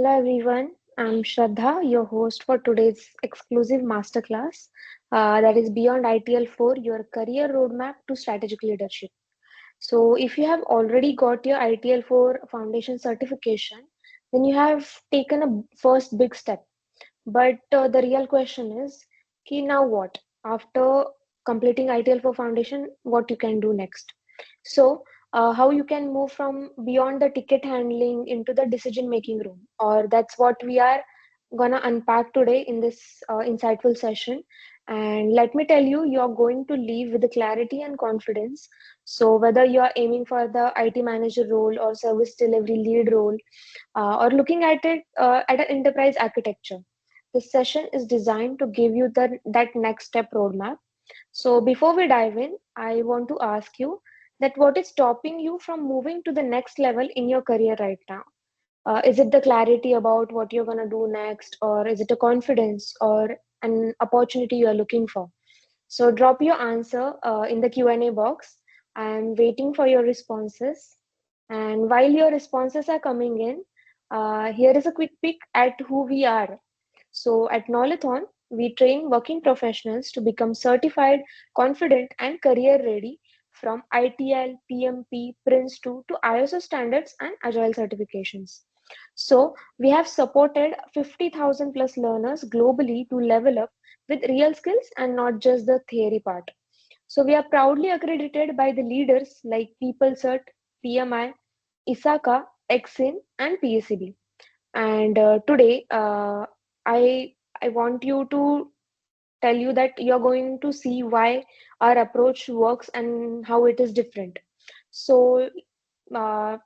Hello everyone, I'm Shraddha, your host for today's exclusive masterclass that is Beyond ITL 4 Your Career Roadmap to Strategic Leadership. So, if you have already got your ITL 4 Foundation certification, then you have taken a first big step. But the real question is, ki now what? After completing ITL for Foundation, what you can do next? So, how you can move from beyond the ticket handling into the decision making room, or that's what we are gonna unpack today in this insightful session. And let me tell you, you are going to leave with the clarity and confidence. So, whether you are aiming for the IT manager role or service delivery lead role, or looking at it at an enterprise architecture. This session is designed to give you that next step roadmap. So before we dive in, I want to ask you that what is stopping you from moving to the next level in your career right now? Is it the clarity about what you're going to do next, or is it a confidence or an opportunity you are looking for? So drop your answer in the Q&A box. I'm waiting for your responses. And while your responses are coming in, here is a quick peek at who we are. So at Knowlathon, we train working professionals to become certified, confident, and career ready from ITIL, PMP, Prince2 to ISO standards and Agile certifications. So we have supported 50,000 plus learners globally to level up with real skills and not just the theory part. So we are proudly accredited by the leaders like PeopleCert, PMI, ISACA, Exin, and PACB. And today, I I want you to tell you that you're going to see why our approach works and how it is different. So,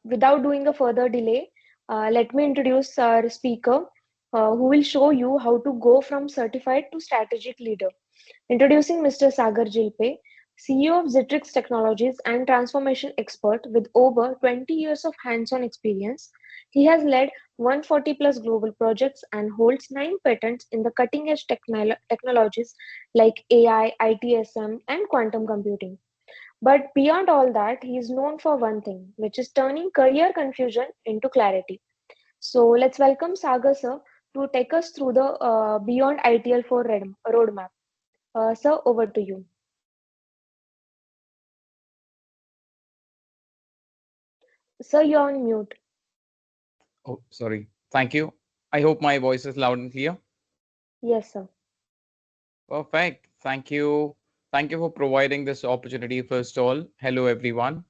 without doing a further delay, let me introduce our speaker, who will show you how to go from certified to strategic leader. Introducing Mr. Sagar Zilpe, CEO of Zitrix Technologies and transformation expert with over 20 years of hands-on experience. He has led 140 plus global projects and holds 9 patents in the cutting-edge technologies like AI, ITSM, and quantum computing. But beyond all that, he is known for one thing, which is turning career confusion into clarity. So let's welcome Sagar sir to take us through the Beyond ITL 4 roadmap. Sir, over to you. Sir, you're on mute. Oh, sorry. Thank you. I hope my voice is loud and clear. Yes, sir. Perfect. Thank you. Thank you for providing this opportunity. First of all, hello everyone,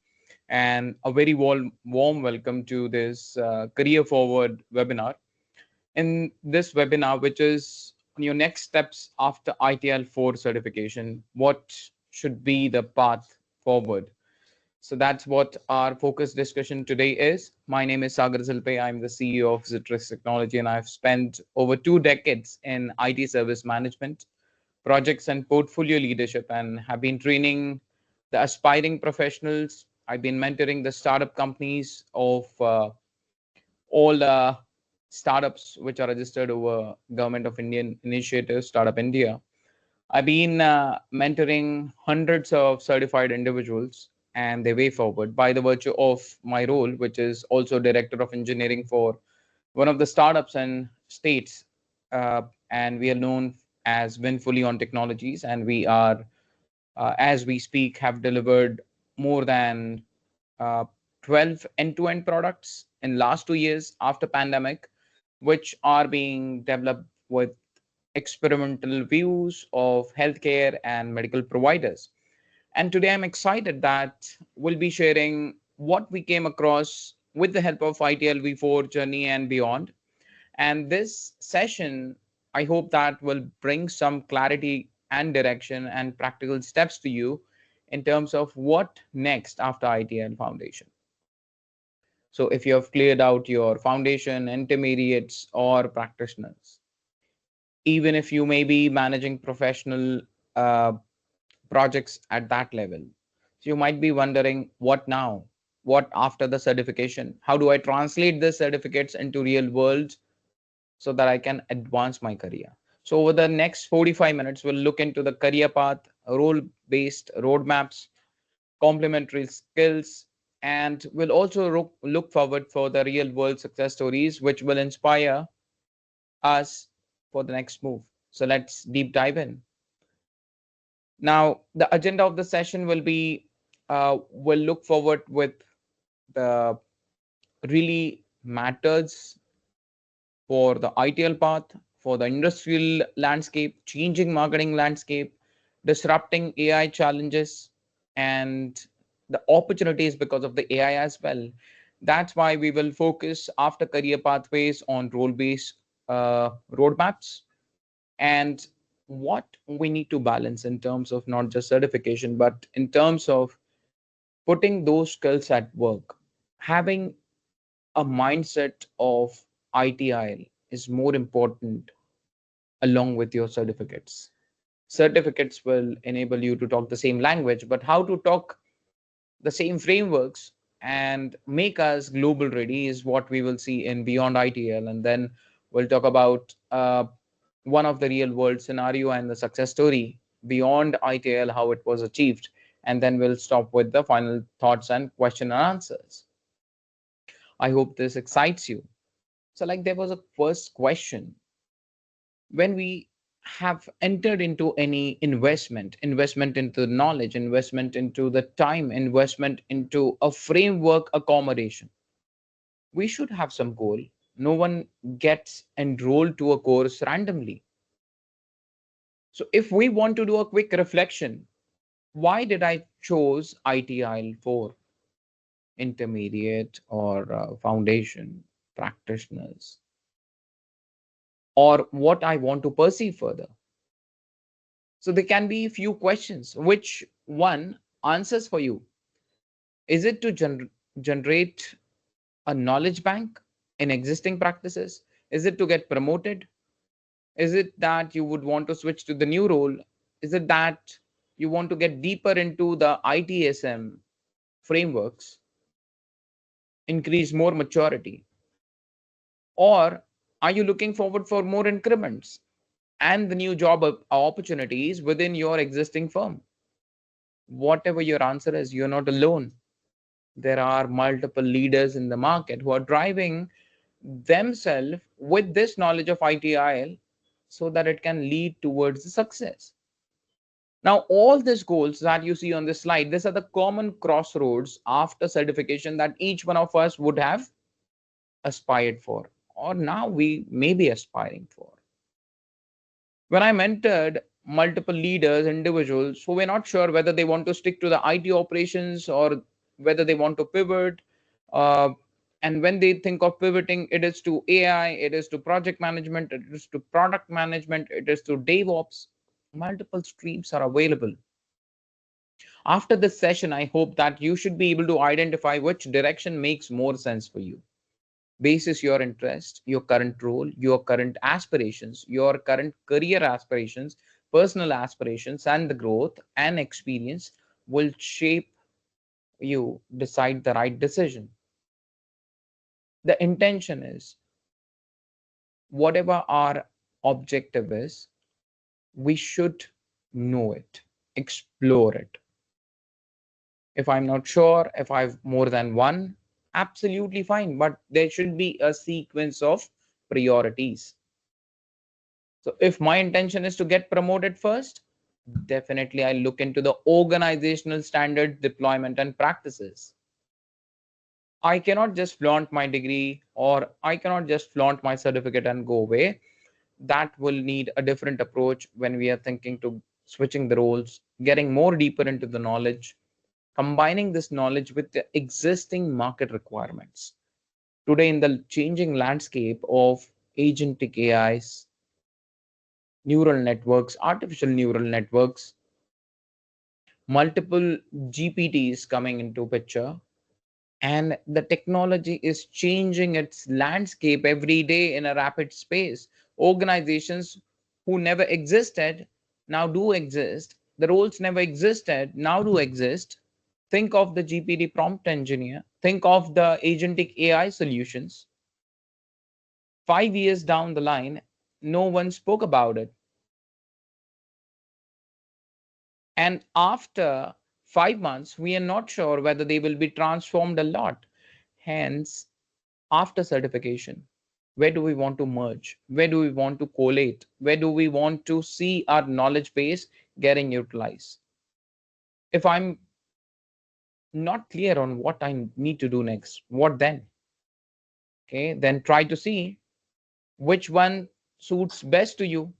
and a very warm welcome to this Career Forward webinar. In this webinar, which is on your next steps after ITL 4 certification, what should be the path forward? So that's what our focus discussion today is. My name is Sagar Zilpe. I'm the CEO of Zitrix Technology, and I've spent over 2 decades in IT service management, projects, and portfolio leadership, and have been training the aspiring professionals. I've been mentoring the startup companies of all startups which are registered over Government of Indian Initiative, Startup India. I've been mentoring hundreds of certified individuals and their way forward by the virtue of my role, which is also Director of Engineering for one of the startups and states. And we are known as Winfully on Technologies, and we are, as we speak, have delivered more than uh, 12 end-to-end products in last 2 years after pandemic, which are being developed with experimental views of healthcare and medical providers. And today I'm excited that we'll be sharing what we came across with the help of ITL V4 journey and beyond. And this session, I hope that will bring some clarity and direction and practical steps to you in terms of what next after ITL Foundation. So if you have cleared out your foundation, intermediates, or practitioners, even if you may be managing professional uh, projects at that level. So you might be wondering, what now? What after the certification? How do I translate the certificates into real world so that I can advance my career? So over the next 45 minutes, we'll look into the career path, role-based roadmaps, complementary skills, And we'll also look forward for the real world success stories which will inspire us for the next move. So let's deep dive in. Now, the agenda of the session will be we'll look forward with the really matters for the ITL path, for the industrial landscape, changing marketing landscape, disrupting AI challenges, and the opportunities because of the AI as well. That's why we will focus after career pathways on role based roadmaps and what we need to balance in terms of not just certification, but in terms of putting those skills at work. Having a mindset of ITIL is more important along with your certificates. Certificates will enable you to talk the same language, but how to talk the same frameworks and make us global ready is what we will see in Beyond ITL. And then we'll talk about one of the real world scenario and the success story beyond ITL, how it was achieved. And then we'll stop with the final thoughts and question and answers. I hope this excites you. So, like, there was a first question when we have entered into any investment into the knowledge, investment into the time, investment into a framework accommodation, we should have some goal. No one gets enrolled to a course randomly. So if we want to do a quick reflection, why did I chose ITIL for intermediate or foundation practitioners, or what I want to perceive further? So there can be a few questions. Which one answers for you? Is it to generate a knowledge bank in existing practices? Is it to get promoted? Is it that you would want to switch to the new role? Is it that you want to get deeper into the ITSM frameworks, increase more maturity? Or are you looking forward for more increments and the new job opportunities within your existing firm? Whatever your answer is, you're not alone. There are multiple leaders in the market who are driving themselves with this knowledge of ITIL so that it can lead towards the success. Now, all these goals that you see on this slide, these are the common crossroads after certification that each one of us would have aspired for, or now we may be aspiring for. When I mentored multiple leaders, individuals who were not sure whether they want to stick to the IT operations or whether they want to pivot. Uh, and when they think of pivoting, it is to AI, it is to project management, it is to product management, it is to DevOps. Multiple streams are available. After this session, I hope that you should be able to identify which direction makes more sense for you. Basis your interest, your current role, your current aspirations, your current career aspirations, personal aspirations, and the growth and experience will shape you decide the right decision. The intention is whatever our objective is, we should know it, explore it. If I'm not sure, if I've more than one, absolutely fine, but there should be a sequence of priorities. So if my intention is to get promoted first, definitely I look into the organizational standard deployment and practices. I cannot just flaunt my degree or I cannot just flaunt my certificate and go away. That will need a different approach when we are thinking to switching the roles, getting more deeper into the knowledge, combining this knowledge with the existing market requirements. Today, in the changing landscape of agentic AIs, neural networks, artificial neural networks, multiple GPTs coming into picture, and the technology is changing its landscape every day in a rapid space. Organizations who never existed now do exist. The roles never existed now do exist. Think of the GPT prompt engineer. Think of the agentic AI solutions. 5 years down the line, no one spoke about it. And after 5 months, we are not sure whether they will be transformed a lot. Hence, after certification, where do we want to merge? Where do we want to collate? Where do we want to see our knowledge base getting utilized? If I'm not clear on what I need to do next, what then? Okay, then try to see which one suits best to you,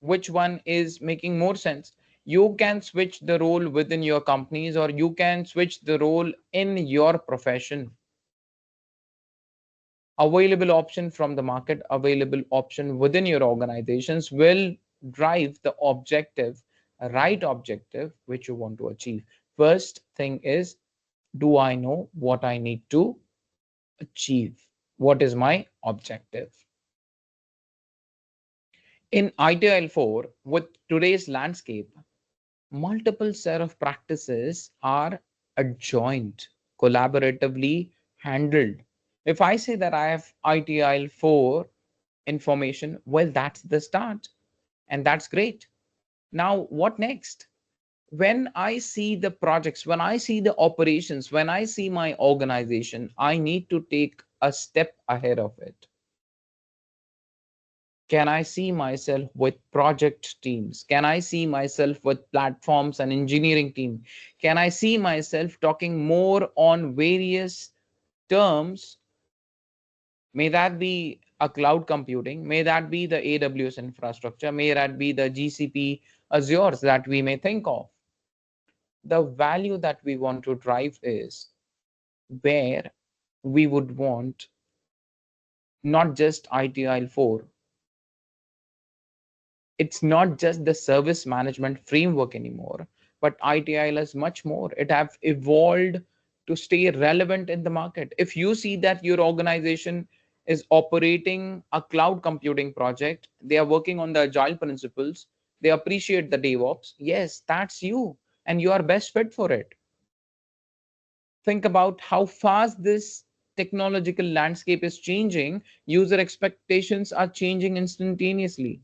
which one is making more sense. You can switch the role within your companies, or you can switch the role in your profession. Available option from the market, available option within your organizations will drive the objective, right objective which you want to achieve. First thing is, do I know what I need to achieve? What is my objective? In ITIL 4, with today's landscape, multiple set of practices are adjoined, collaboratively handled. If I say that I have ITIL 4 information, well, that's the start, and that's great. Now, what next? When I see the projects, when I see the operations, when I see my organization, I need to take a step ahead of it. Can I see myself with project teams? Can I see myself with platforms and engineering team? Can I see myself talking more on various terms? May that be a cloud computing, may that be the AWS infrastructure, may that be the GCP Azures that we may think of. The value that we want to drive is where we would want not just ITIL 4. It's not just the service management framework anymore, but ITIL is much more. It have evolved to stay relevant in the market. If you see that your organization is operating a cloud computing project, they are working on the agile principles, they appreciate the DevOps, yes, that's you, and you are best fit for it. Think about how fast this technological landscape is changing. User expectations are changing instantaneously,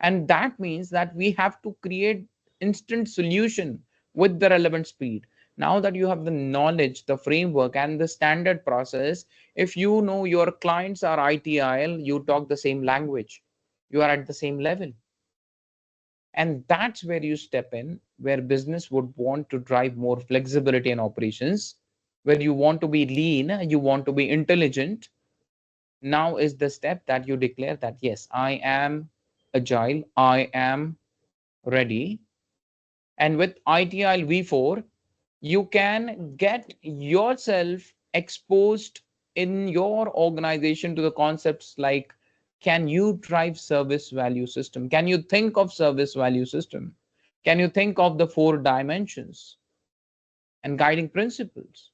and that means that we have to create instant solution with the relevant speed. Now that you have the knowledge, the framework, and the standard process, if you know your clients are ITIL, you talk the same language, you are at the same level. And that's where you step in, where business would want to drive more flexibility in operations, where you want to be lean, you want to be intelligent. Now is the step that you declare that yes, I am agile, I am ready. And with ITIL V4, you can get yourself exposed in your organization to the concepts like, can you drive service value system? Can you think of service value system? Can you think of the 4 dimensions and guiding principles?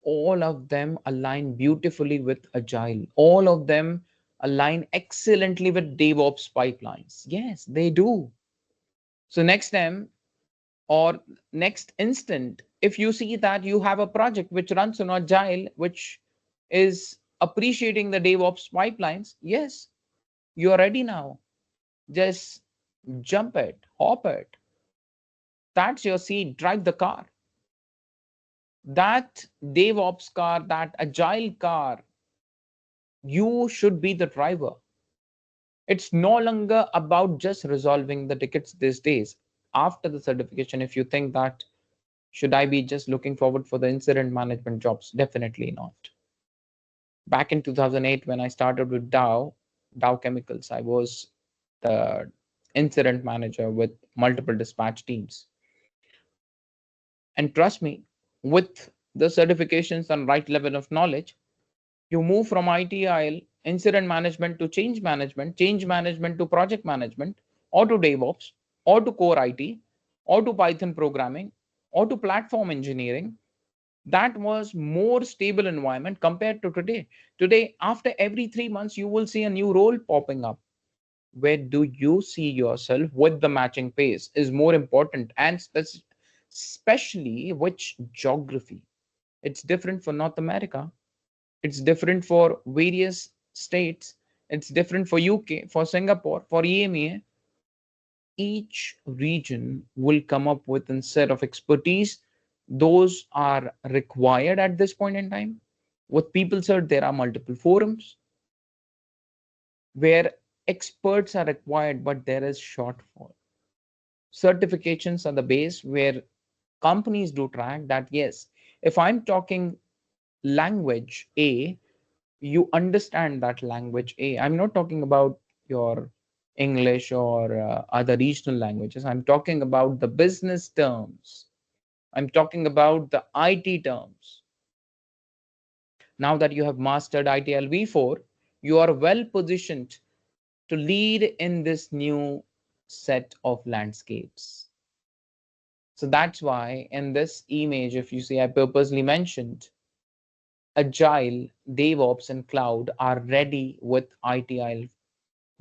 All of them align beautifully with Agile. All of them align excellently with DevOps pipelines. Yes, they do. So next time, or next instant, if you see that you have a project which runs on Agile, which is appreciating the DevOps pipelines, yes, you are ready now. Just jump it, hop it. That's your seat. Drive the car. That DevOps car, that Agile car, you should be the driver. It's no longer about just resolving the tickets these days. After the certification, if you think that, should I be just looking forward for the incident management jobs? Definitely not. Back in 2008, when I started with Dow Chemicals, I was the incident manager with multiple dispatch teams. And trust me, with the certifications and right level of knowledge, you move from ITIL, incident management, to change management to project management, or to DevOps, or to core IT, or to Python programming, or to platform engineering. That was more stable environment compared to today. Today, after every 3 months, you will see a new role popping up. Where do you see yourself with the matching pace is more important, and especially which geography. It's different for North America, it's different for various states, it's different for UK, for Singapore, for EMEA. each region will come up with a set of expertise. Those are required at this point in time. With PeopleCert, there are multiple forums where experts are required, but there is shortfall. Certifications are the base where companies do track that, yes, if I'm talking language A, you understand that language A. I'm not talking about your English or other regional languages. I'm talking about the business terms. I'm talking about the IT terms. Now that you have mastered ITIL V4, you are well positioned to lead in this new set of landscapes. So that's why in this image, if you see, I purposely mentioned Agile, DevOps, and Cloud are ready with ITIL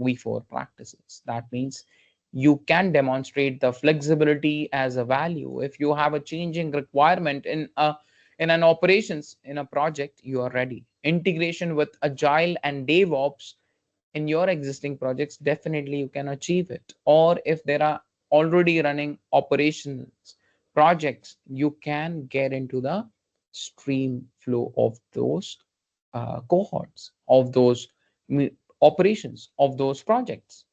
V4 practices. That means you can demonstrate the flexibility as a value. If you have a changing requirement in an operations in a project, you are ready. Integration with Agile and DevOps in your existing projects, definitely you can achieve it. Or if there are already running operations projects, you can get into the stream flow of those cohorts, of those operations, of those projects.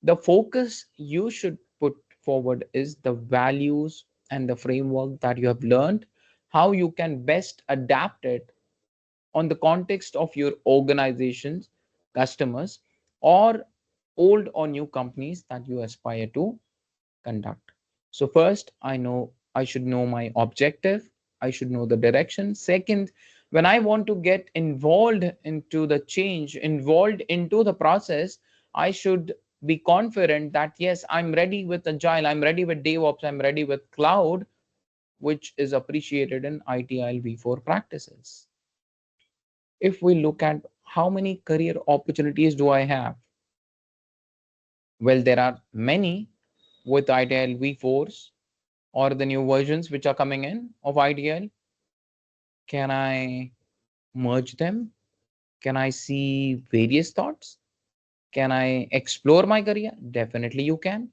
The focus you should put forward is the values and the framework that you have learned, how you can best adapt it on the context of your organizations, customers, or old or new companies that you aspire to conduct. So first, I should know my objective. I should know the direction. Second, when I want to get involved into the change, involved into the process, I should be confident that yes, I'm ready with Agile, I'm ready with DevOps, I'm ready with cloud, which is appreciated in ITIL V4 practices. If we look at how many career opportunities do I have, well, there are many with ITIL V4s or the new versions which are coming in of ITIL. Can I merge them? Can I see various thoughts? Can I explore my career? Definitely you can.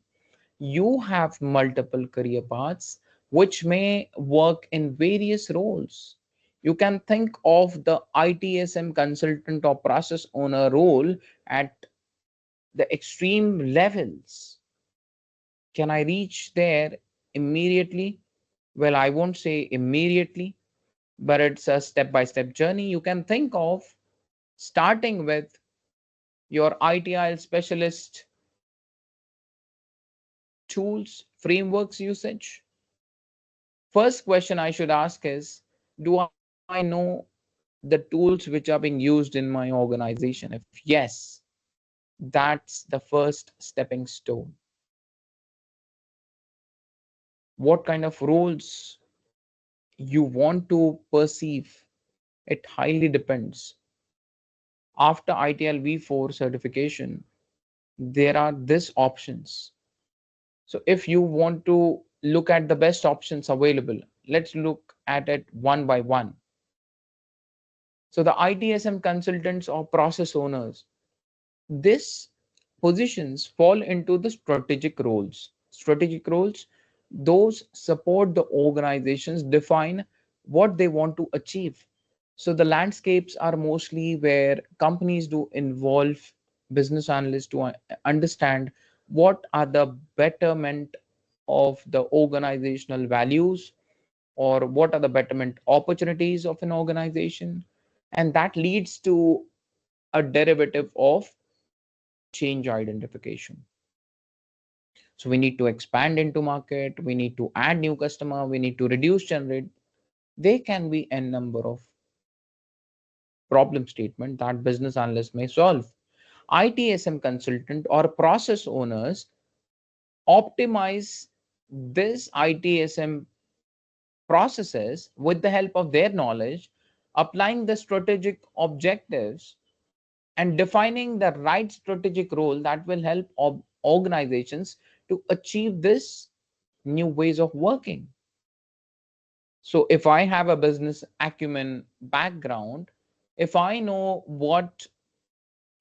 You have multiple career paths which may work in various roles. You can think of the ITSM consultant or process owner role at the extreme levels. Can I reach there immediately? Well, I won't say immediately, but it's a step by step journey. You can think of starting with your ITIL specialist tools, frameworks usage. First question I should ask is, do I know the tools which are being used in my organization? If yes, that's the first stepping stone. What kind of roles you want to perceive, it highly depends. After ITIL V4 certification, there are these options. So if you want to look at the best options available, let's look at it one by one. So the ITSM consultants or process owners, these positions fall into the strategic roles. Strategic roles, those support the organizations, define what they want to achieve. So the landscapes are mostly where companies do involve business analysts to understand what are the betterment of the organizational values, or what are the betterment opportunities of an organization, and that leads to a derivative of change identification. So we need to expand into market, we need to add new customer, we need to reduce generate. There can be a number of problem statement that business analysts may solve. ITSM consultant or process owners optimize this ITSM processes with the help of their knowledge, applying the strategic objectives and defining the right strategic role that will help organizations to achieve this new ways of working. So if I have a business acumen background, if I know what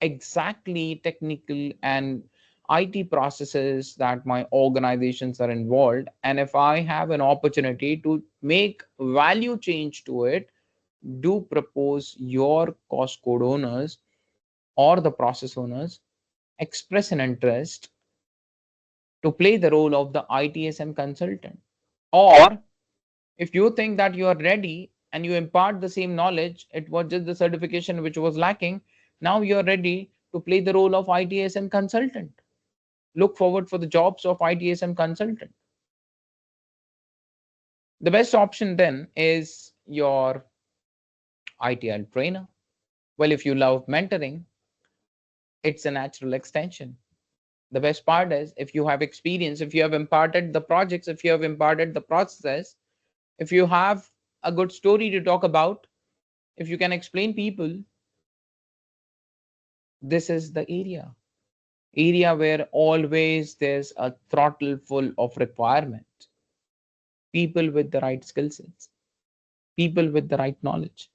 exactly technical and IT processes that my organizations are involved, and if I have an opportunity to make value change to it, do propose your cost code owners or the process owners express an interest to play the role of the ITSM consultant. Or if you think that you are ready and you impart the same knowledge, it was just the certification which was lacking. Now you are ready to play the role of ITSM consultant. Look forward for the jobs of ITSM consultant. The best option then is your ITIL trainer. Well, if you love mentoring, it's a natural extension. The best part is if you have experience, if you have imparted the projects, if you have imparted the process, if you have a good story to talk about, if you can explain people, this is the area where always there's a throttle full of requirement, people with the right skill sets, people with the right knowledge.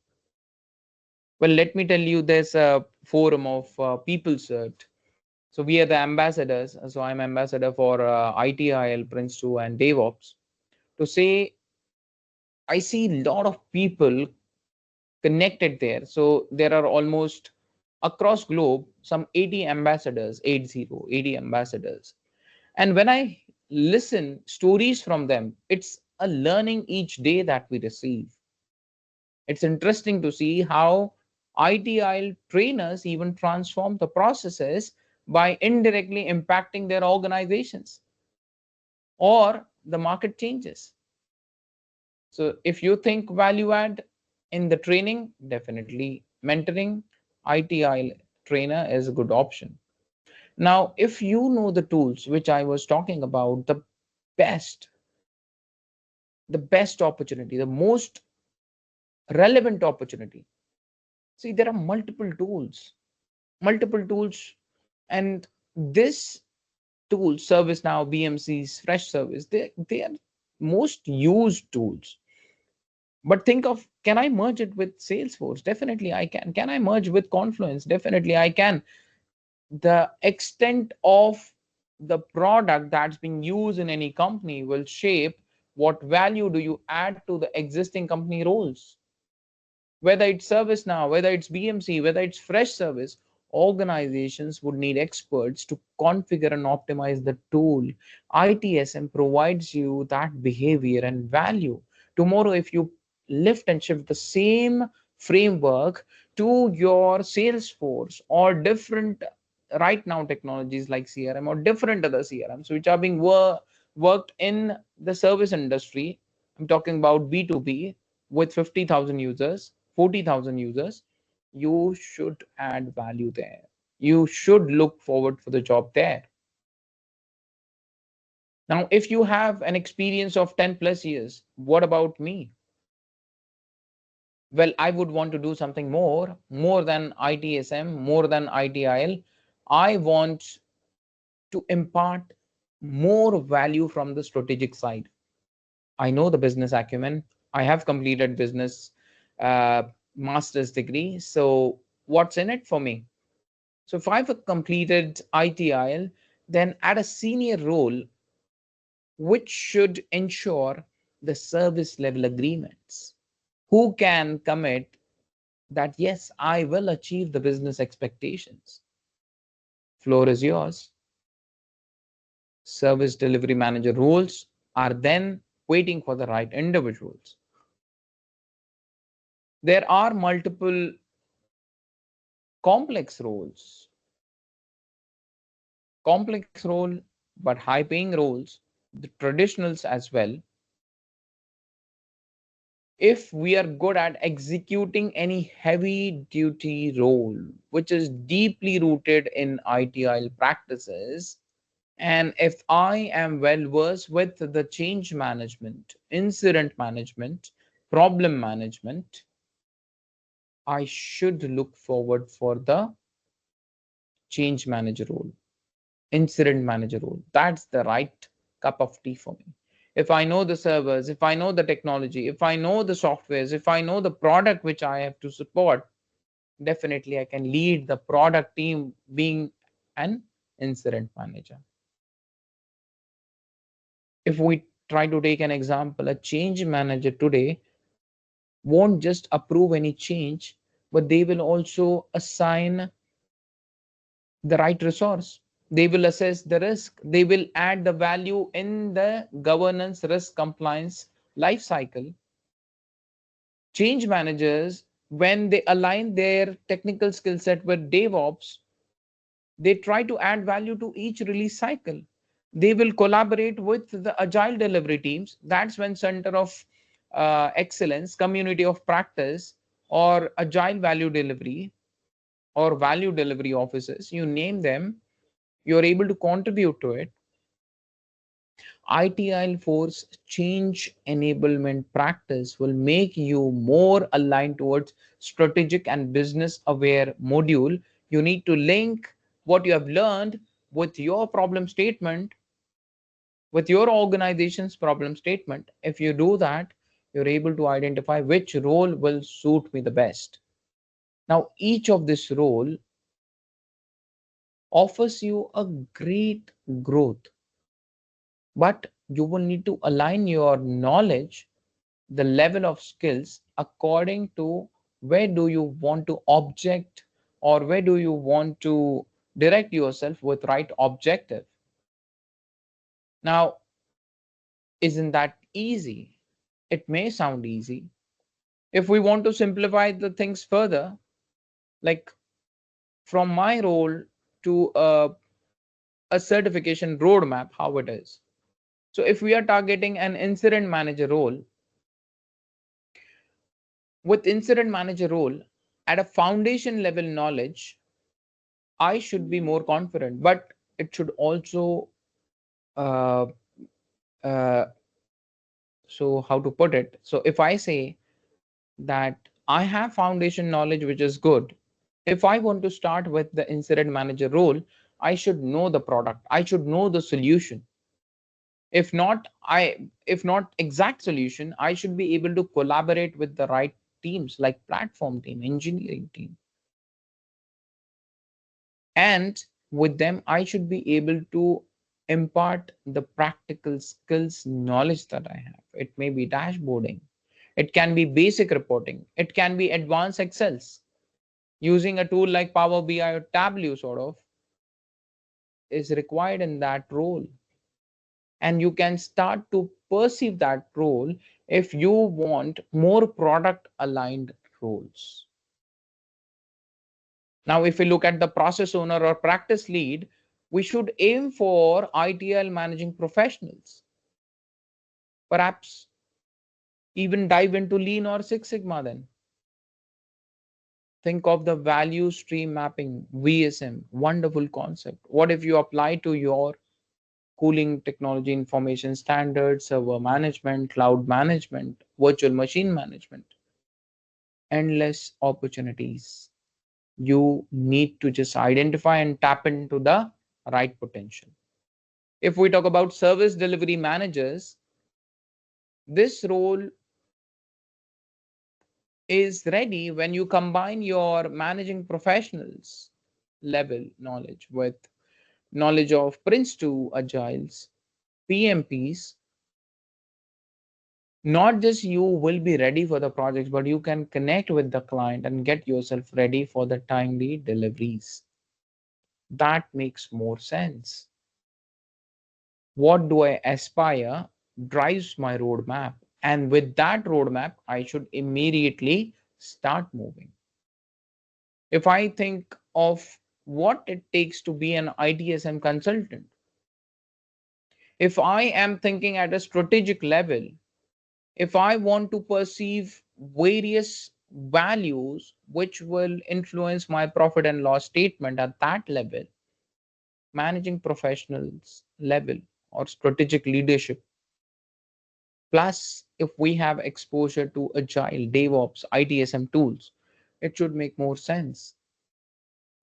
Well, let me tell you, there's a forum of people cert. So we are the ambassadors. So I'm ambassador for ITIL, Prince 2 and DevOps. To say, I see a lot of people connected there. So there are almost across globe some 80 ambassadors, 80 ambassadors. And when I listen stories from them, it's a learning each day that we receive. It's interesting to see how ITIL trainers even transform the processes by indirectly impacting their organizations or the market changes. So if you think value add in the training, definitely mentoring ITIL trainer is a good option. Now, if you know the tools which I was talking about, best, the best opportunity, the most relevant opportunity. See, there are multiple tools, and this tool, ServiceNow, BMC's, Fresh Service, they are most used tools. But think of, can I merge it with Salesforce? Definitely I can. Can I merge with Confluence? Definitely I can. The extent of the product that's being used in any company will shape what value do you add to the existing company roles. Whether it's ServiceNow, whether it's BMC, whether it's Fresh Service, organizations would need experts to configure and optimize the tool. ITSM provides you that behavior and value. Tomorrow, if you lift and shift the same framework to your Salesforce or different right now technologies like CRM or different other CRMs which are being worked in the service industry, I'm talking about B2B with 50,000 users, 40,000 users, you should add value there. You should look forward for the job there. Now, if you have an experience of 10 plus years, what about me? Well, I would want to do something more than ITSM, more than ITIL. I want to impart more value from the strategic side. I know the business acumen. I have completed business uh, master's degree. So what's in it for me? So if I've completed ITIL, then at a senior role, which should ensure the service level agreements, who can commit that, yes, I will achieve the business expectations. Floor is yours. Service delivery manager roles are then waiting for the right individuals. There are multiple complex roles, complex role, but high paying roles, the traditionals as well. If we are good at executing any heavy duty role, which is deeply rooted in ITIL practices, and if I am well versed with the change management, incident management, problem management, I should look forward for the change manager role, incident manager role. That's the right cup of tea for me. If I know the servers, if I know the technology, if I know the softwares, if I know the product which I have to support, definitely I can lead the product team being an incident manager. If we try to take an example, a change manager today won't just approve any change, but they will also assign the right resource. They will assess the risk. They will add the value in the governance risk compliance life cycle. Change managers, when they align their technical skill set with DevOps, they try to add value to each release cycle. They will collaborate with the agile delivery teams. That's when center of excellence, community of practice, or agile value delivery or value delivery offices, you name them, you're able to contribute to it. ITIL Force change enablement practice will make you more aligned towards strategic and business aware module. You need to link what you have learned with your problem statement, with your organization's problem statement. If you do that, you're able to identify which role will suit me the best. Now, each of this role offers you a great growth, but you will need to align your knowledge, the level of skills, according to where do you want to object, or where do you want to direct yourself with right objective. Now, isn't that easy? It may sound easy. If we want to simplify the things further, like from my role to a certification roadmap, how it is. So if we are targeting an incident manager role, with incident manager role, at a foundation level knowledge, I should be more confident, but it should also, uh, uh, so how to put it? So if I say that I have foundation knowledge, which is good, if I want to start with the incident manager role, I should know the product, I should know the solution. If not exact solution, I should be able to collaborate with the right teams like platform team, engineering team, and with them I should be able to impart the practical skills knowledge that I have. It may be dashboarding, it can be basic reporting, it can be advanced excels, using a tool like Power BI or Tableau sort of is required in that role. And you can start to perceive that role if you want more product aligned roles. Now, if we look at the process owner or practice lead, we should aim for ITL managing professionals. Perhaps even dive into Lean or Six Sigma then. Think of the value stream mapping, VSM, wonderful concept. What if you apply to your cooling technology, information standards, server management, cloud management, virtual machine management? Endless opportunities. You need to just identify and tap into the right potential. If we talk about service delivery managers, this role is ready when you combine your managing professionals level knowledge with knowledge of Prince 2 Agiles, PMPs. Not just you will be ready for the projects, but you can connect with the client and get yourself ready for the timely deliveries. That makes more sense. What do I aspire drives my roadmap. And with that roadmap, I should immediately start moving. If I think of what it takes to be an ITSM consultant, if I am thinking at a strategic level, if I want to perceive various values which will influence my profit and loss statement at that level, managing professionals level or strategic leadership, plus if we have exposure to agile, DevOps, ITSM tools, it should make more sense.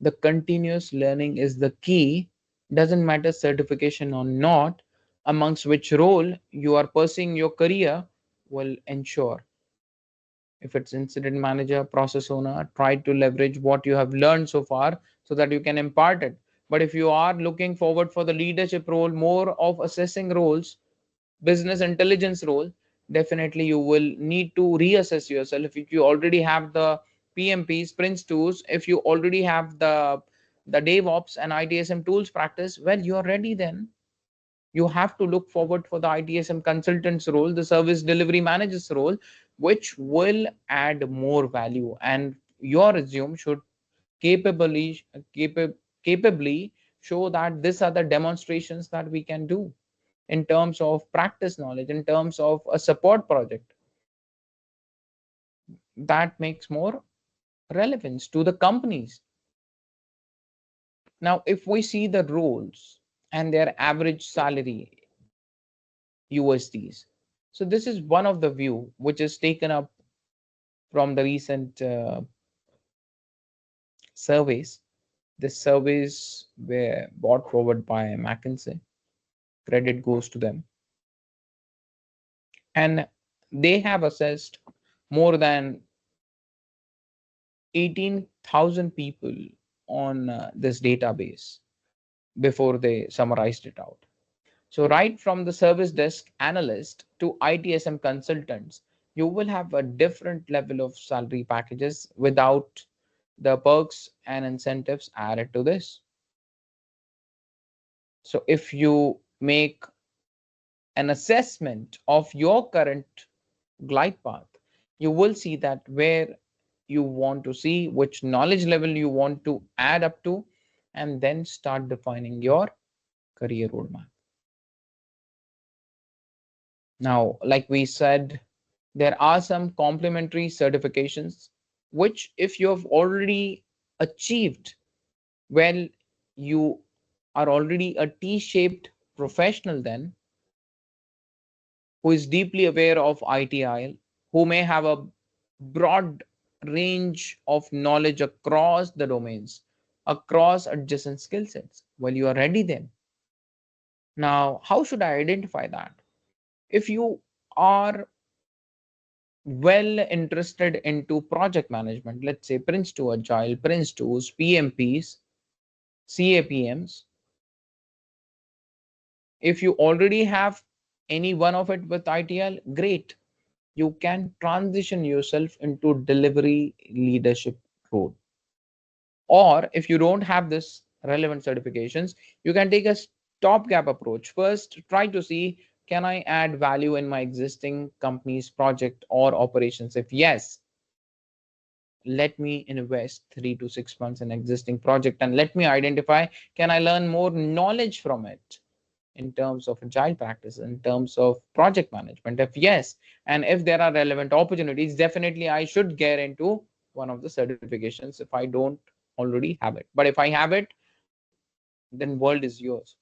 The continuous learning is the key. Doesn't matter certification or not, amongst which role you are pursuing your career will ensure. If it's incident manager, process owner, try to leverage what you have learned so far so that you can impart it. But if you are looking forward for the leadership role, more of assessing roles, business intelligence role, definitely you will need to reassess yourself. If you already have the PMP sprints tools, if you already have the DevOps and ITSM tools practice, well, you're ready. Then you have to look forward for the ITSM consultants role, the service delivery managers role, which will add more value, and your resume should capably capably show that these are the demonstrations that we can do in terms of practice knowledge, in terms of a support project. That makes more relevance to the companies. Now, if we see the roles and their average salary USDs, so this is one of the view which is taken up from the recent surveys. The surveys were brought forward by McKinsey. Credit goes to them, and they have assessed more than 18,000 people on this database before they summarized it out. So, right from the service desk analyst to ITSM consultants, you will have a different level of salary packages without the perks and incentives added to this. So, if you make an assessment of your current glide path, you will see that where you want to see, which knowledge level you want to add up to, and then start defining your career roadmap. Now, like we said, there are some complementary certifications which, if you have already achieved, well, you are already a T-shaped professional then, who is deeply aware of ITIL, who may have a broad range of knowledge across the domains, across adjacent skill sets. Well, you are ready then. Now, how should I identify that? If you are well interested into project management, let's say Prince 2 Agile, Prince 2s, PMPs, CAPMs, if you already have any one of it with ITL, great. You can transition yourself into delivery leadership role. Or if you don't have this relevant certifications, you can take a stopgap approach. First, try to see, can I add value in my existing company's project or operations? If yes, let me invest 3 to 6 months in existing project and let me identify, can I learn more knowledge from it in terms of agile practice, in terms of project management? If yes, and if there are relevant opportunities, definitely I should get into one of the certifications if I don't already have it. But if I have it, then world is yours.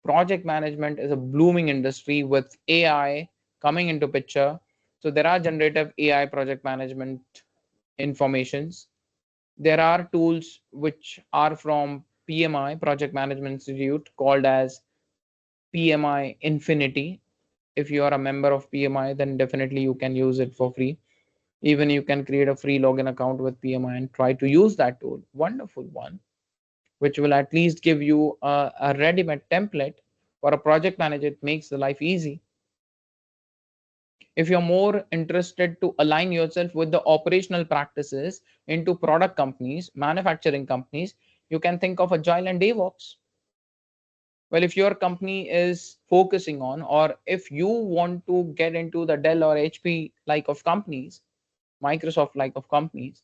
Project management is a blooming industry with AI coming into picture. So there are generative AI project management informations. There are tools which are from PMI, Project Management Institute, called as PMI Infinity. If you are a member of PMI, then definitely you can use it for free. Even you can create a free login account with PMI and try to use that tool. Wonderful one, which will at least give you a ready-made template for a project manager. It makes the life easy. If you're more interested to align yourself with the operational practices into product companies, manufacturing companies, you can think of Agile and DevOps. Well, if your company is focusing on, or if you want to get into the Dell or HP like of companies, Microsoft like of companies,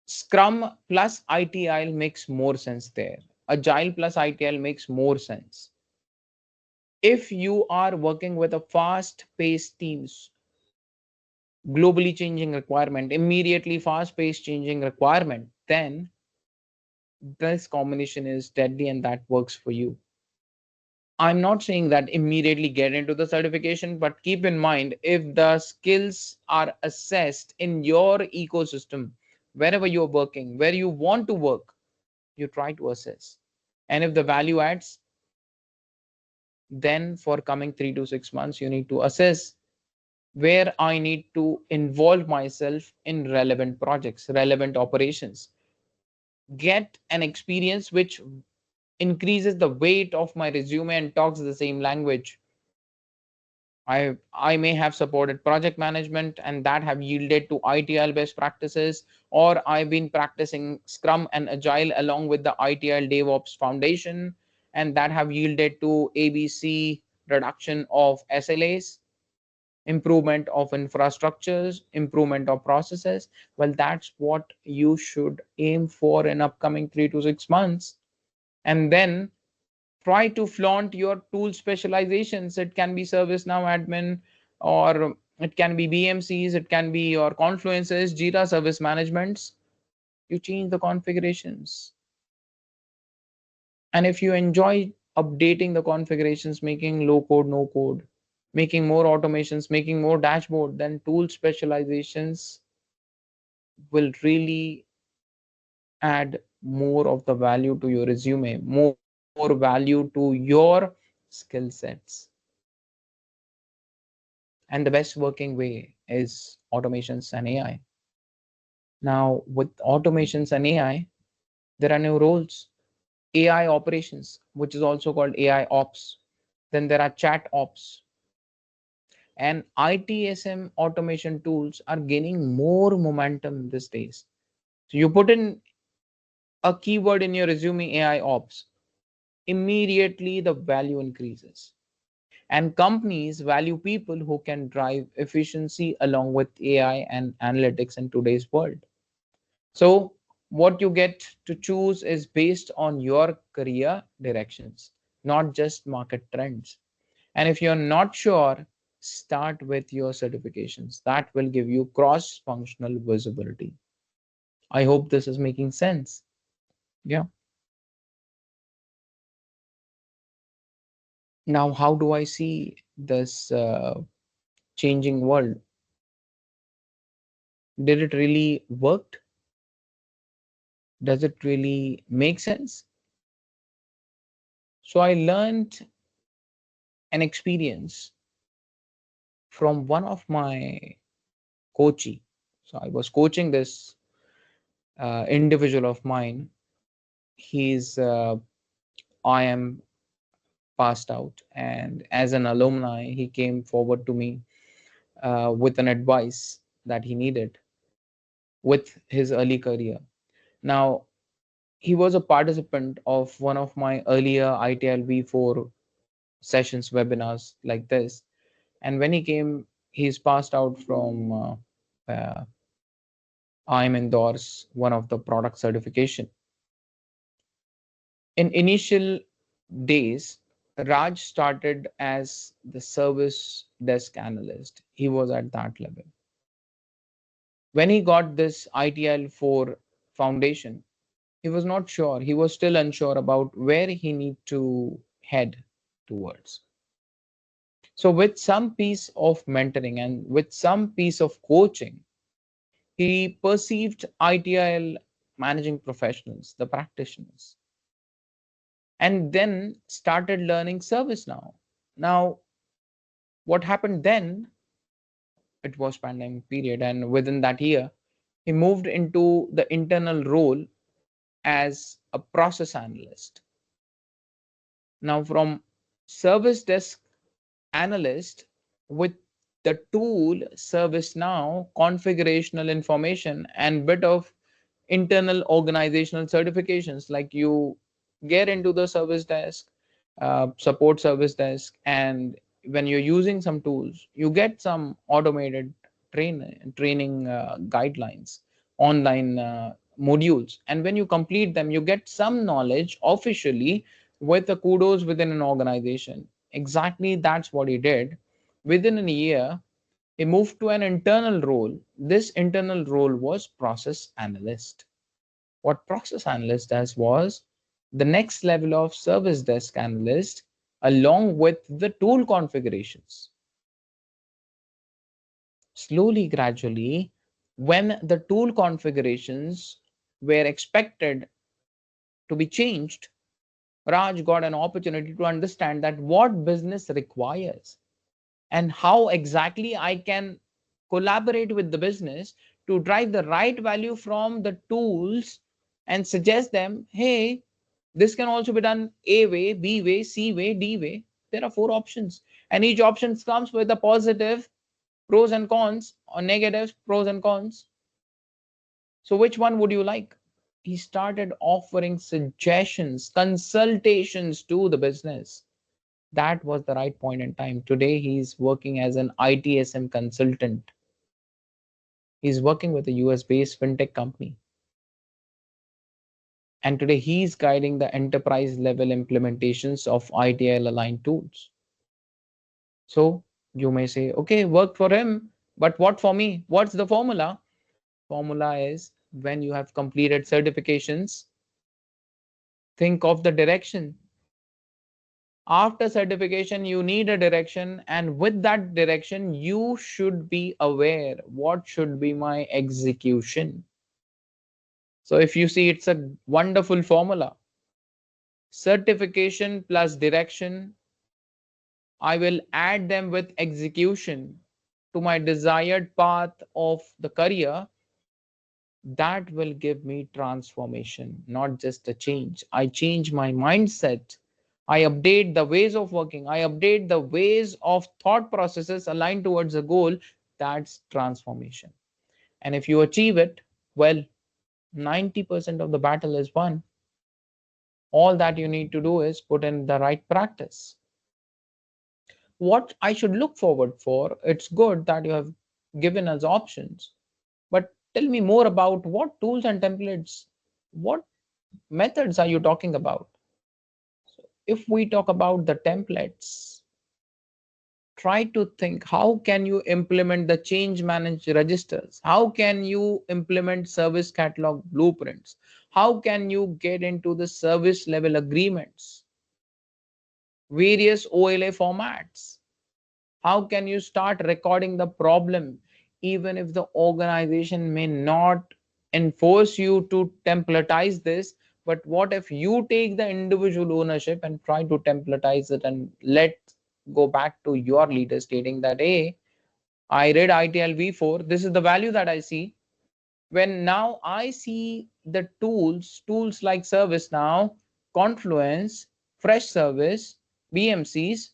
Scrum plus ITIL makes more sense there. Agile plus ITIL makes more sense. If you are working with a fast paced teams, globally changing requirement, immediately fast paced changing requirement, then this combination is deadly and that works for you. I'm not saying that immediately get into the certification, but keep in mind, if the skills are assessed in your ecosystem, wherever you're working, where you want to work, you try to assess. And if the value adds, then for coming 3 to 6 months, you need to assess where I need to involve myself in relevant projects, relevant operations. get an experience which increases the weight of my resume and talks the same language. I may have supported project management and that have yielded to ITIL best practices, or I've been practicing Scrum and Agile along with the ITIL DevOps Foundation, and that have yielded to ABC reduction of SLAs, improvement of infrastructures, improvement of processes. Well, that's what you should aim for in upcoming 3 to 6 months. And then try to flaunt your tool specializations. It can be ServiceNow admin, or it can be BMCs, it can be your Confluences, Jira service managements. You change the configurations. And if you enjoy updating the configurations, making low code, no code, making more automations, making more dashboard, then tool specializations will really add more of the value to your resume, more value to your skill sets. And the best working way is automations and AI. Now, with automations and AI, there are new roles. AI operations, which is also called AI ops. Then there are chat ops. And ITSM automation tools are gaining more momentum these days. So you put in a keyword in your resume, AI ops, immediately the value increases. And companies value people who can drive efficiency along with AI and analytics in today's world. So, what you get to choose is based on your career directions, not just market trends. And if you're not sure, start with your certifications. That will give you cross functional visibility. I hope this is making sense. Yeah. Now, how do I see this changing world? Did it really work? Does it really make sense? So I learned an experience from one of my coachee. So I was coaching this individual of mine. He's IM passed out, and as an alumni, he came forward to me with an advice that he needed with his early career. Now, he was a participant of one of my earlier ITIL V4 sessions, webinars like this. And when he came, he's passed out from I'm endorse one of the product certification. In initial days, Raj started as the service desk analyst. He was at that level. When he got this ITIL 4 foundation, he was not sure. He was still unsure about where he need to head towards. So with some piece of mentoring and with some piece of coaching, he perceived ITIL managing professionals, the practitioners, and then started learning ServiceNow. Now, what happened then? It was pandemic period, and within that year, he moved into the internal role as a process analyst. Now, from service desk analyst with the tool ServiceNow, configurational information, and bit of internal organizational certifications, like you get into the service desk, support service desk, and when you're using some tools, you get some automated training guidelines, online modules, and when you complete them, you get some knowledge officially with the kudos within an organization. Exactly, that's what he did. Within a year, he moved to an internal role. This internal role was process analyst. What process analyst does was the next level of service desk analyst along with the tool configurations. Slowly, gradually, when the tool configurations were expected to be changed, Raj got an opportunity to understand that what business requires and how exactly I can collaborate with the business to drive the right value from the tools and suggest them, hey, this can also be done A way, B way, C way, D way. There are four options, and each option comes with a positive pros and cons, or negatives pros and cons. So which one would you like? He started offering suggestions, consultations to the business. That was the right point in time. Today he's working as an ITSM consultant. He's working with a US based fintech company. And today he's guiding the enterprise level implementations of ITIL aligned tools. So you may say, okay, worked for him, but what for me? What's the formula? Formula is, when you have completed certifications, think of the direction. After certification, you need a direction, and with that direction, you should be aware what should be my execution. So if you see, it's a wonderful formula. Certification plus direction, I will add them with execution to my desired path of the career. That will give me transformation, not just a change. I change my mindset. I update the ways of working. I update the ways of thought processes aligned towards a goal. That's transformation. And if you achieve it, well, 90% of the battle is won. All that you need to do is put in the right practice. What I should look forward for, it's good that you have given us options, but tell me more about what tools and templates, what methods are you talking about? So if we talk about the templates, try to think, how can you implement the change manage registers? How can you implement service catalog blueprints? How can you get into the service level agreements, various OLA formats? How can you start recording the problem, even if the organization may not enforce you to templatize this? But what if you take the individual ownership and try to templatize it and let go back to your leader stating that, hey, I read ITL V4, this is the value that I see. When now I see the tools like ServiceNow, Confluence, Fresh Service, BMCs,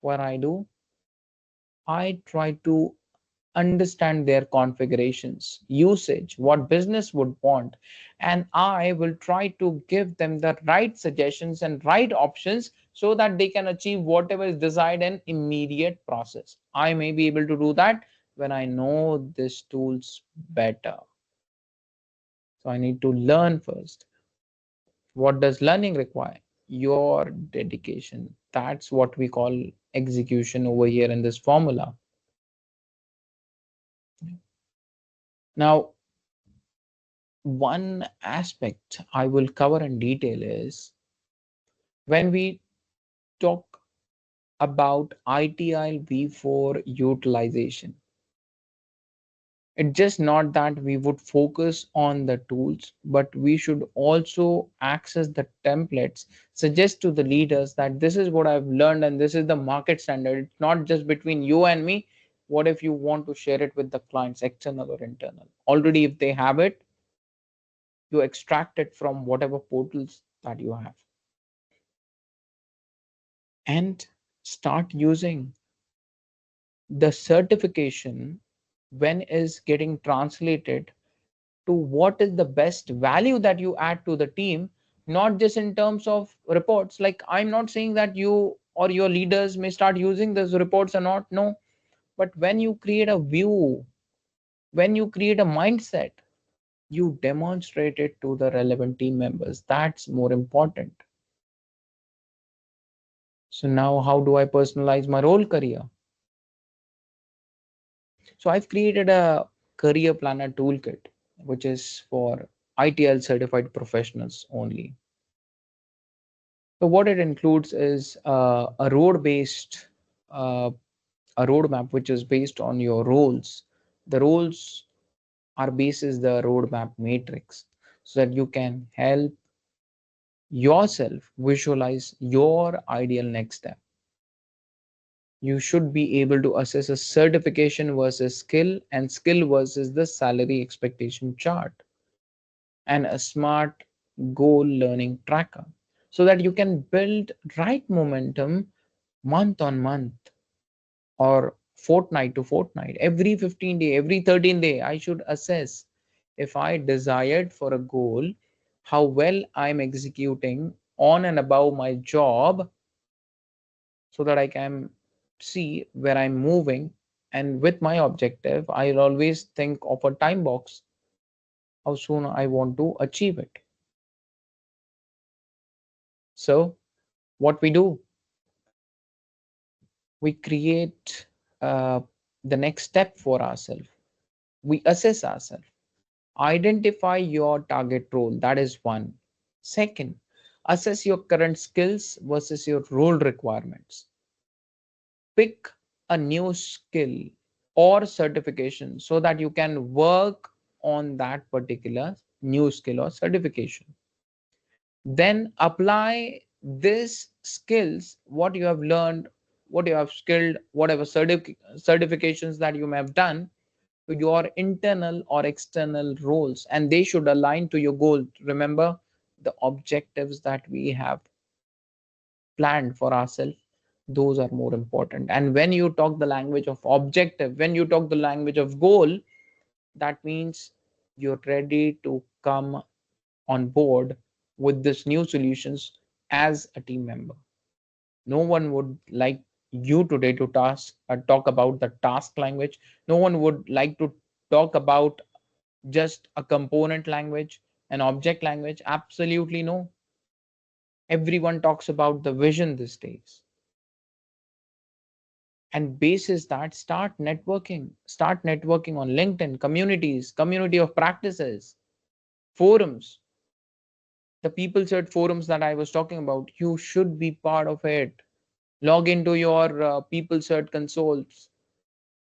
what I do, I try to understand their configurations, usage, what business would want, and I will try to give them the right suggestions and right options so that they can achieve whatever is desired in immediate process. I may be able to do that when I know these tools better. So I need to learn first. What does learning require? Your dedication. That's what we call execution over here in this formula. Now, one aspect I will cover in detail is when we talk about ITIL V4 utilization. It's just not that we would focus on the tools, but we should also access the templates, suggest to the leaders that this is what I've learned and this is the market standard. It's not just between you and me. What if you want to share it with the clients, external or internal? Already, if they have it, you extract it from whatever portals that you have and start using the certification when is getting translated to what is the best value that you add to the team, not just in terms of reports. Like, I'm not saying that you or your leaders may start using those reports or not, no, but when you create a view, when you create a mindset, you demonstrate it to the relevant team members. That's more important. So now, how do I personalize my role career? So I've created a career planner toolkit, which is for ITL certified professionals only. So what it includes is a uh, a roadmap which is based on your roles. The roles are basis the roadmap matrix, so that you can help yourself visualize your ideal next step. You should be able to assess a certification versus skill and skill versus the salary expectation chart. and a smart goal learning tracker so that you can build right momentum month on month or fortnight to fortnight. Every 15 day, every 13 day, I should assess if I desired for a goal, how well I'm executing on and above my job so that I can see where I'm moving. And with my objective, I'll always think of a time box, how soon I want to achieve it. So, what we do, we create the next step for ourselves. We assess ourselves, identify your target role. That is one. Second, assess your current skills versus your role requirements. Pick a new skill or certification so that you can work on that particular new skill or certification. Then apply this skills, what you have learned, what you have skilled, whatever certifications that you may have done, to your internal or external roles, and they should align to your goal. Remember the objectives that we have planned for ourselves, those are more important. And when you talk the language of objective, when you talk the language of goal, that means you're ready to come on board with this new solutions as a team member. No one would like you today to talk about the task language. No one would like to talk about just a component language, an object language. Absolutely no. Everyone talks about the vision these days. And basis that, start networking on LinkedIn, communities, community of practices, forums, the people search forums that I was talking about. You should be part of it. Log into your people search consoles,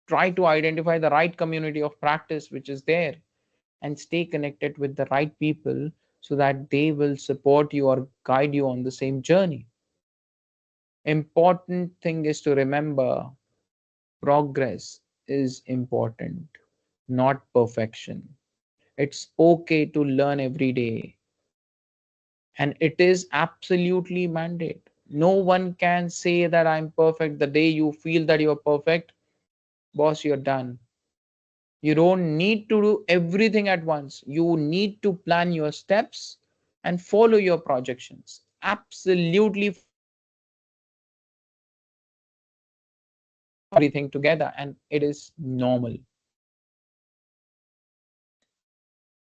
try to identify the right community of practice which is there, and stay connected with the right people so that they will support you or guide you on the same journey. Important thing is to remember, progress is important, not perfection. It's okay to learn every day, and it is absolutely mandate. No one can say that I'm perfect. The day you feel that you're perfect, boss, you're done. You don't need to do everything at once. You need to plan your steps and follow your projections. Absolutely fine. Not everyone can do everything together, and it is normal.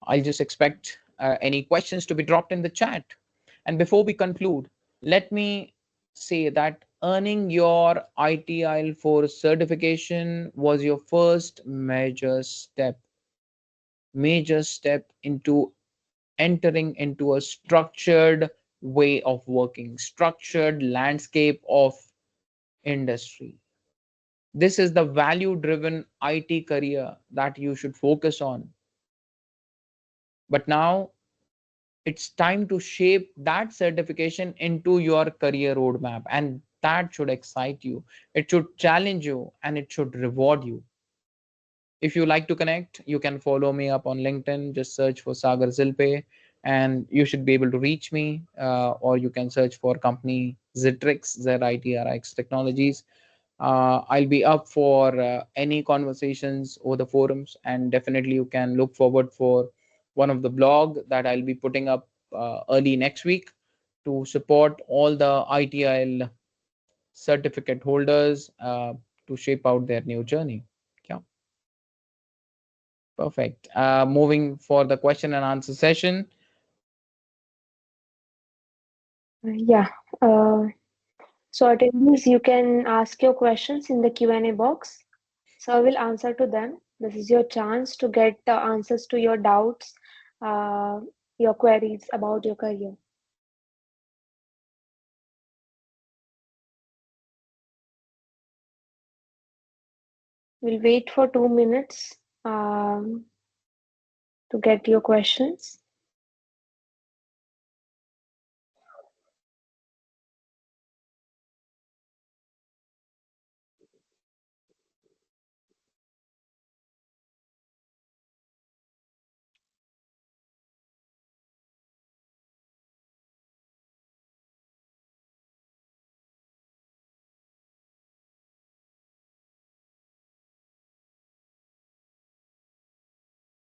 I'll just expect any questions to be dropped in the chat. And before we conclude, let me say that earning your ITIL for certification was your first major step into entering into a structured way of working, structured landscape of industry. This is the value driven IT career that you should focus on. But now it's time to shape that certification into your career roadmap, and that should excite you, it should challenge you, and it should reward you. If you like to connect, you can follow me up on LinkedIn. Just search for Sagar Zilpe, and you should be able to reach me. Or you can search for company Zitrix, ZITRX Technologies. I'll be up for any conversations over the forums, and definitely you can look forward for one of the blog that I'll be putting up early next week to support all the ITIL certificate holders to shape out their new journey. Yeah. Perfect. Moving for the question and answer session. Yeah. Uh, so attendees, you can ask your questions in the Q&A box. So I will answer to them. This is your chance to get the answers to your doubts, uh, your queries about your career. We'll wait for 2 minutes to get your questions.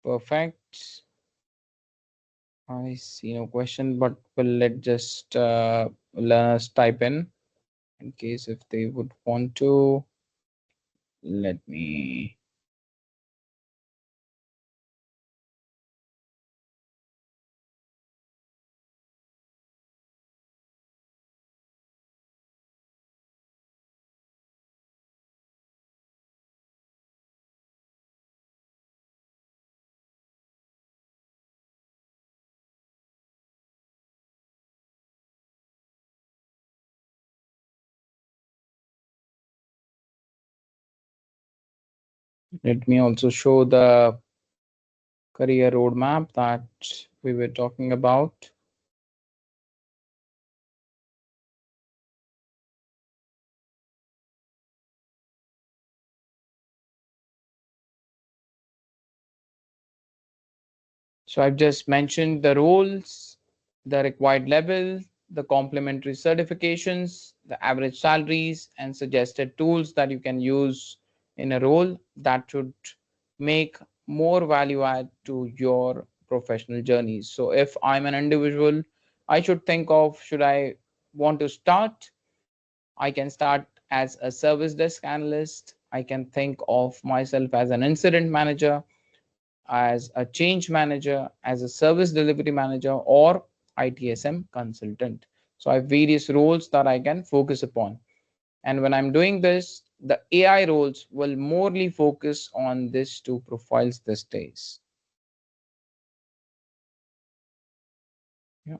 Perfect. I see no question, but will let just learners type in case if they would want to. Let me. Let me also show the career roadmap that we were talking about. So I've just mentioned the roles, the required level, the complementary certifications, the average salaries, and suggested tools that you can use in a role that should make more value add to your professional journeys. So if I'm an individual, I should think of should I want to start? I can start as a service desk analyst. I can think of myself as an incident manager, as a change manager, as a service delivery manager, or ITSM consultant. So I have various roles that I can focus upon. And when I'm doing this, the AI roles will morely focus on these two profiles these days. Yeah,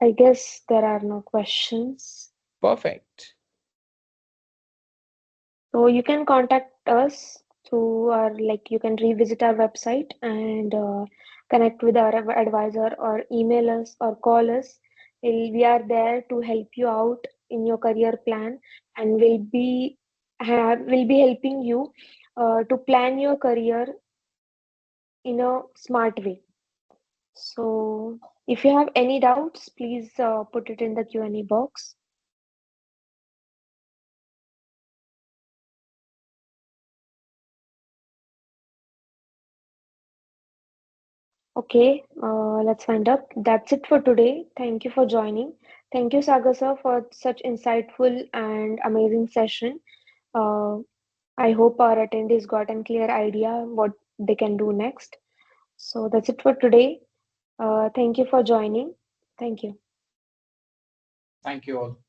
I guess there are no questions. perfect. So you can contact us through our, like, you can revisit our website and connect with our advisor or email us or call us. We are there to help you out in your career plan, and will be helping you to plan your career in a smart way. So if you have any doubts, please put it in the Q&A box. Okay, let's wind up. That's it for today. Thank you for joining. Thank you, Sagar sir, for such insightful and amazing session. Uh, I hope our attendees got a clear idea what they can do next. So that's it for today. Thank you for joining. Thank you. Thank you all.